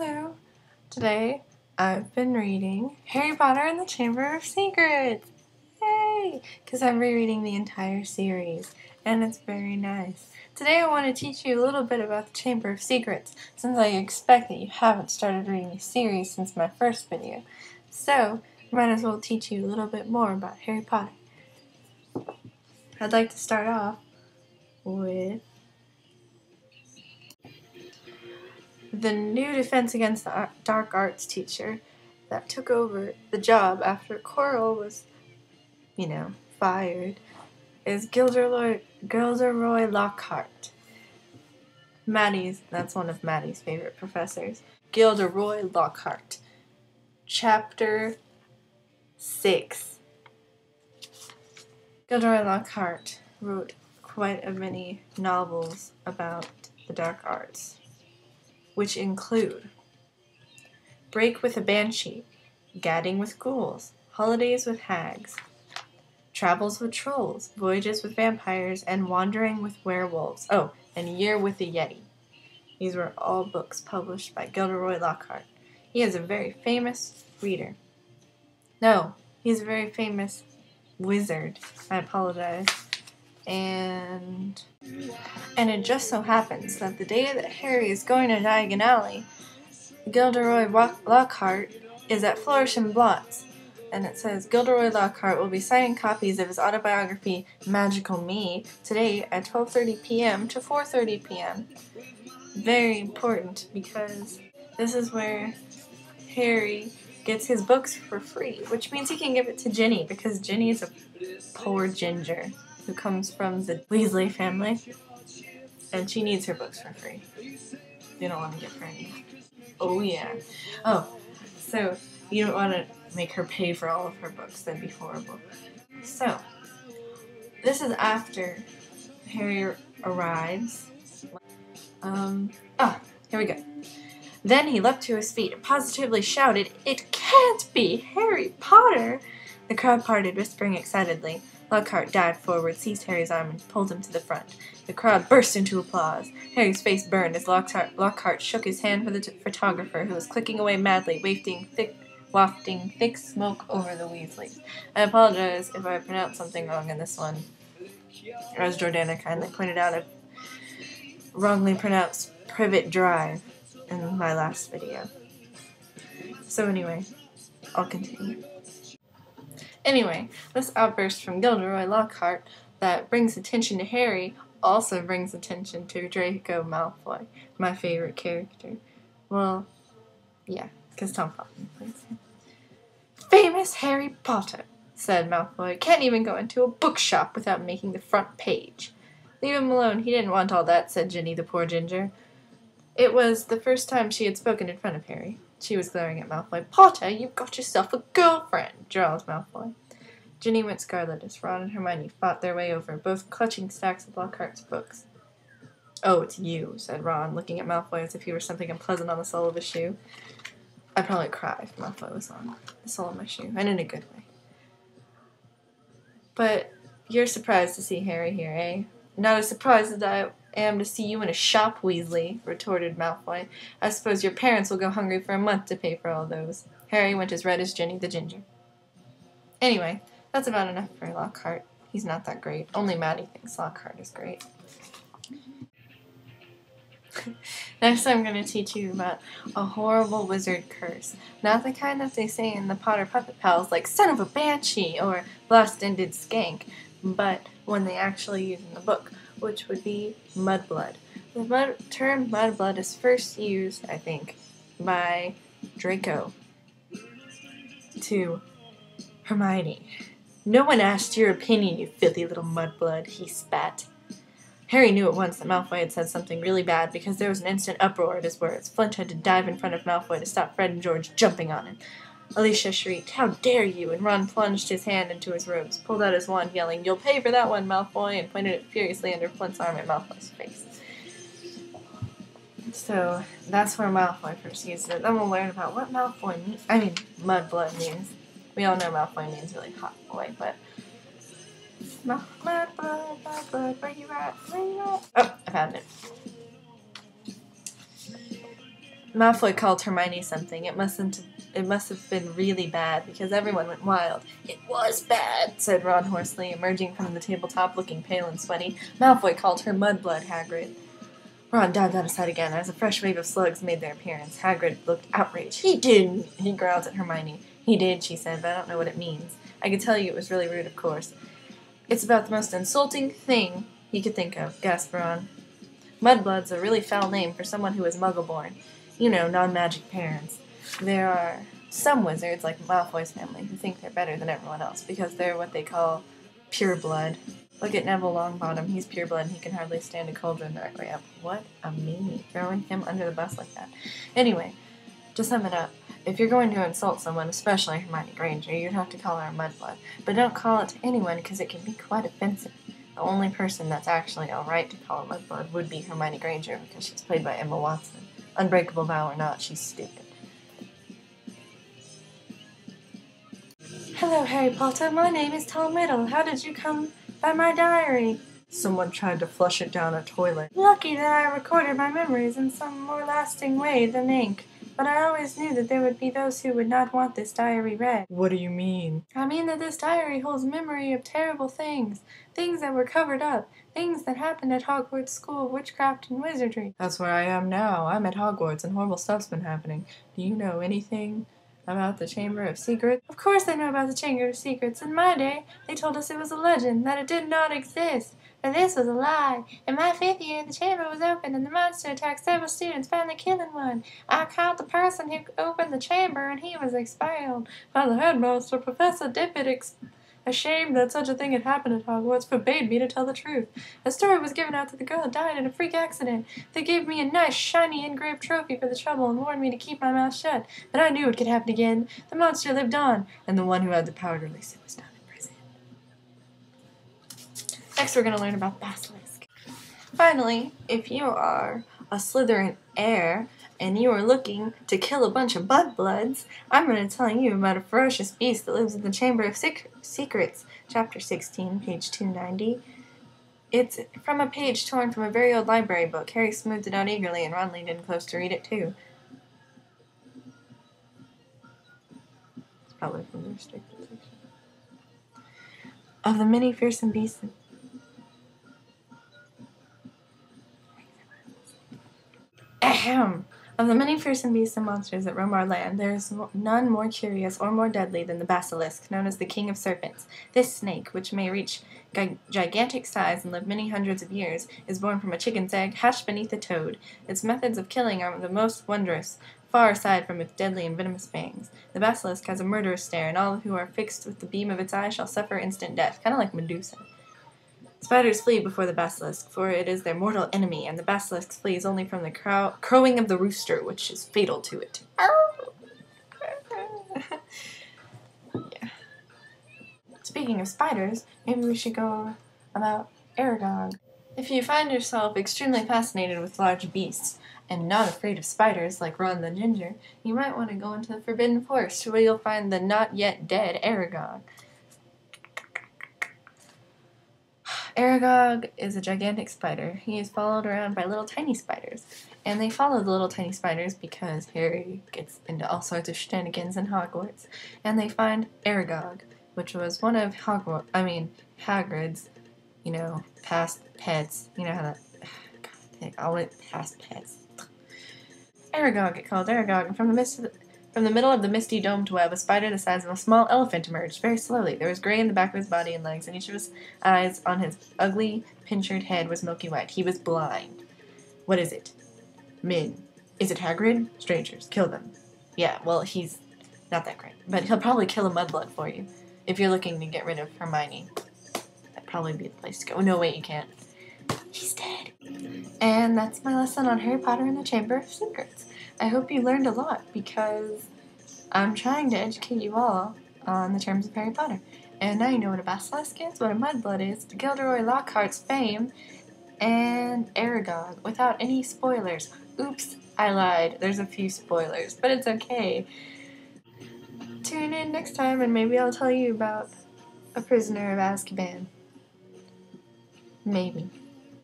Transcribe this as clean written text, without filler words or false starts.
Hello. Today I've been reading Harry Potter and the Chamber of Secrets. Yay! Because I'm rereading the entire series and it's very nice. Today I want to teach you a little bit about the Chamber of Secrets since I expect that you haven't started reading the series since my first video. So, I might as well teach you a little bit more about Harry Potter. I'd like to start off with the new Defense Against the Dark Arts teacher that took over the job after Quirrell was, fired, is Gilderoy Lockhart. That's one of Maddie's favorite professors. Gilderoy Lockhart. Chapter 6. Gilderoy Lockhart wrote quite a many novels about the dark arts, which include Break with a Banshee, Gadding with Ghouls, Holidays with Hags, Travels with Trolls, Voyages with Vampires, and Wandering with Werewolves. Oh, and Year with the Yeti. These were all books published by Gilderoy Lockhart. He is a very famous reader. No, he's a very famous wizard. I apologize. And it just so happens that the day that Harry is going to Diagon Alley, Gilderoy Lockhart is at Flourish and Blots, and it says Gilderoy Lockhart will be signing copies of his autobiography Magical Me today at 12:30 p.m. to 4:30 p.m. Very important because this is where Harry gets his books for free, which means he can give it to Ginny because Ginny is a poor ginger who comes from the Weasley family, and she needs her books for free. You don't want to give her any. Oh, yeah. Oh, so you don't want to make her pay for all of her books. That'd be horrible. So, this is after Harry arrives. Here we go. Then he leapt to his feet and positively shouted, "It can't be Harry Potter!" The crowd parted, whispering excitedly. Lockhart dived forward, seized Harry's arm, and pulled him to the front. The crowd burst into applause. Harry's face burned as Lockhart shook his hand for the photographer, who was clicking away madly, wafting thick smoke over the Weasleys. I apologize if I pronounced something wrong in this one. As Jordana kindly pointed out, I wrongly pronounced Privet Drive in my last video. So anyway, I'll continue. Anyway, this outburst from Gilderoy Lockhart that brings attention to Harry also brings attention to Draco Malfoy, my favorite character. Well, yeah, because Tom Felton plays him. "Famous Harry Potter," said Malfoy. "Can't even go into a bookshop without making the front page." "Leave him alone, he didn't want all that," said Ginny the poor ginger. It was the first time she had spoken in front of Harry. She was glaring at Malfoy. "Potter, you've got yourself a girlfriend," drawled Malfoy. Ginny went scarlet as Ron and Hermione fought their way over, both clutching stacks of Lockhart's books. "Oh, it's you," said Ron, looking at Malfoy as if he were something unpleasant on the sole of his shoe. I'd probably cry if Malfoy was on the sole of my shoe, and in a good way. "But you're surprised to see Harry here, eh?" "Not as surprised as I am to see you in a shop, Weasley," retorted Malfoy. "I suppose your parents will go hungry for a month to pay for all those." Harry went as red as Ginny the ginger. Anyway, that's about enough for Lockhart. He's not that great. Only Maddie thinks Lockhart is great. Next I'm going to teach you about a horrible wizard curse. Not the kind that they say in the Potter Puppet Pals, like "son of a banshee" or "blast-ended skank," but one they actually use in the book, which would be mudblood. The term mudblood is first used, I think, by Draco to Hermione. "No one asked your opinion, you filthy little mudblood," he spat. Harry knew at once that Malfoy had said something really bad because there was an instant uproar at his words. Flint had to dive in front of Malfoy to stop Fred and George jumping on him. Alicia shrieked, "How dare you!" and Ron plunged his hand into his robes, pulled out his wand, yelling, "You'll pay for that one, Malfoy," and pointed it furiously under Flint's arm at Malfoy's face. So, that's where Malfoy first used it. Then we'll learn about what mudblood means. We all know Malfoy means really hot boy, but mudblood, where you at? Oh, I found it. Malfoy called Hermione something. It must have been really bad, because everyone went wild. "It was bad," said Ron hoarsely, emerging from the tabletop looking pale and sweaty. "Malfoy called her mudblood, Hagrid." Ron dived out of sight again as a fresh wave of slugs made their appearance. Hagrid looked outraged. "He didn't!" he growled at Hermione. "He did," she said, "but I don't know what it means. I could tell you it was really rude, of course." "It's about the most insulting thing he could think of," gasped Ron. "Mudblood's a really foul name for someone who is Muggle-born. You know, non-magic parents. There are some wizards, like Malfoy's family, who think they're better than everyone else because they're what they call pure blood. Look at Neville Longbottom. He's pure blood and he can hardly stand a cauldron the right way up. What a meanie, throwing him under the bus like that. Anyway, to sum it up, if you're going to insult someone, especially Hermione Granger, you'd have to call her a mudblood. But don't call it to anyone because it can be quite offensive. The only person that's actually alright to call a mudblood would be Hermione Granger because she's played by Emma Watson. Unbreakable vow or not, she's stupid. "Hello, Harry Potter. My name is Tom Riddle. How did you come by my diary?" "Someone tried to flush it down a toilet." "Lucky that I recorded my memories in some more lasting way than ink. But I always knew that there would be those who would not want this diary read." "What do you mean?" "I mean that this diary holds memory of terrible things. Things that were covered up. Things that happened at Hogwarts School of Witchcraft and Wizardry." "That's where I am now. I'm at Hogwarts and horrible stuff's been happening. Do you know anything about the Chamber of Secrets?" "Of course I know about the Chamber of Secrets. In my day, they told us it was a legend, that it did not exist. But this was a lie. In my 5th year, the chamber was opened and the monster attacked several students, finally killing one. I caught the person who opened the chamber and he was expelled by the headmaster. Professor Dippet, ashamed that such a thing had happened at Hogwarts, forbade me to tell the truth. A story was given out that the girl had died in a freak accident. They gave me a nice, shiny, engraved trophy for the trouble and warned me to keep my mouth shut. But I knew it could happen again. The monster lived on, and the one who had the power to release it was not in prison." Next, we're going to learn about Basilisk. Finally, if you are a Slytherin heir and you are looking to kill a bunch of mudbloods, I'm going to tell you about a ferocious beast that lives in the Chamber of Secrets, Chapter 16, page 290. It's from a page torn from a very old library book. Harry smoothed it out eagerly, and Ron leaned in close to read it too. It's probably from the restricted section. "Of the many fearsome beasts..." Ahem! "Of the many fearsome beasts and monsters that roam our land, there is none more curious or more deadly than the basilisk, known as the King of Serpents. This snake, which may reach gigantic size and live many hundreds of years, is born from a chicken's egg hatched beneath a toad. Its methods of killing are the most wondrous, far aside from its deadly and venomous fangs. The basilisk has a murderous stare, and all who are fixed with the beam of its eye shall suffer instant death," kind of like Medusa. "Spiders flee before the basilisk, for it is their mortal enemy, and the basilisk flees only from the crowing of the rooster, which is fatal to it." Yeah. Speaking of spiders, maybe we should go about Aragog. If you find yourself extremely fascinated with large beasts, and not afraid of spiders like Ron the Ginger, you might want to go into the Forbidden Forest, where you'll find the not yet dead Aragog. Aragog is a gigantic spider. He is followed around by little tiny spiders. And they follow the little tiny spiders because Harry gets into all sorts of shenanigans in Hogwarts. And they find Aragog, which was one of Hagrid's, past pets. You know how that... God, all it past pets. Aragog, it called Aragog, and from the middle of the misty domed web, a spider the size of a small elephant emerged, very slowly. There was gray in the back of his body and legs, and each of his eyes on his ugly, pinctured head was milky white. He was blind. "What is it?" "Men." "Is it Hagrid?" "Strangers. Kill them." "Yeah, well, he's not that great, but he'll probably kill a mudblood for you. If you're looking to get rid of Hermione, that'd probably be the place to go." "No, wait, you can't. He's dead." And that's my lesson on Harry Potter and the Chamber of Secrets. I hope you learned a lot, because I'm trying to educate you all on the terms of Harry Potter. And now you know what a basilisk is, what a mudblood is, Gilderoy Lockhart's fame, and Aragog, without any spoilers. Oops, I lied. There's a few spoilers, but it's okay. Tune in next time and maybe I'll tell you about A Prisoner of Azkaban. Maybe.